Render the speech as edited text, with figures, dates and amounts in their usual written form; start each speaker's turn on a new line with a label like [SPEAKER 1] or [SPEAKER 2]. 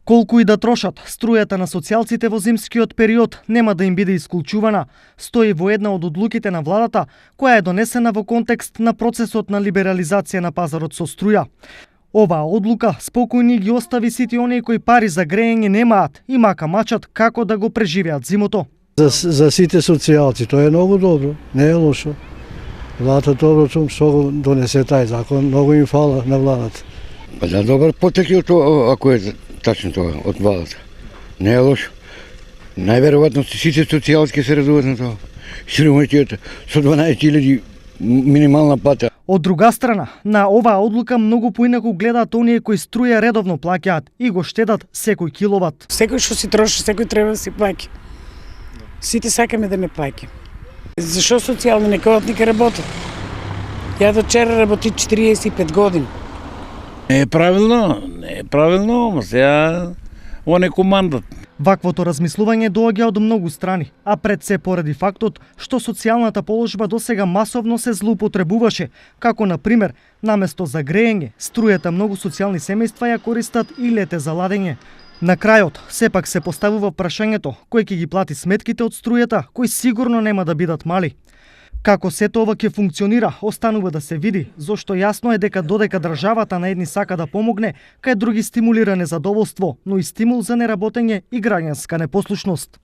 [SPEAKER 1] Колку и да трошат, струјата на социјалците во зимскиот период нема да им биде исклучувана, стои во една од одлуките на владата, која е донесена во контекст на процесот на либерализација на пазарот со струја. Оваа одлука спокојни ги остави сите оние кои пари за грејење немаат и мака мачат како да го преживеат зимото.
[SPEAKER 2] За сите социјалци тоа е многу добро, не е лошо. Владата добро што го донесе тај закон, многу им фала на владата.
[SPEAKER 3] Па да, добар потек е тоа, ако е тачно тоа од владата. Не е лошо. Најверојатно сите социјалски се радуваат на тоа. Сиромашните со 12.000 минимална плата.
[SPEAKER 1] Од друга страна, на оваа одлука многу поинаку гледаат оние кои струја редовно плаќаат и го штедат секој киловат.
[SPEAKER 4] Секој што си троши, секој треба да си плаќа. Сите сакаме да не плаќа. Зашо социјални некојат нека работат? Ја до вчера работи 45 години.
[SPEAKER 5] Не е правилно, ама сега ова не командат.
[SPEAKER 1] Ваквото размислување доаѓа од многу страни, а пред се поради фактот што социјалната положба досега масовно се злоупотребуваше, како на пример, наместо за грејење, струјата многу социјални семејства ја користат и лете за ладење. На крајот, сепак се поставува прашањето кој ќе ги плати сметките од струјата, кои сигурно нема да бидат мали. Како сето ова ќе функционира, останува да се види, зошто јасно е дека додека државата на едни сака да помогне, кај други стимулира незадоволство, но и стимул за неработење и граѓанска непослушност.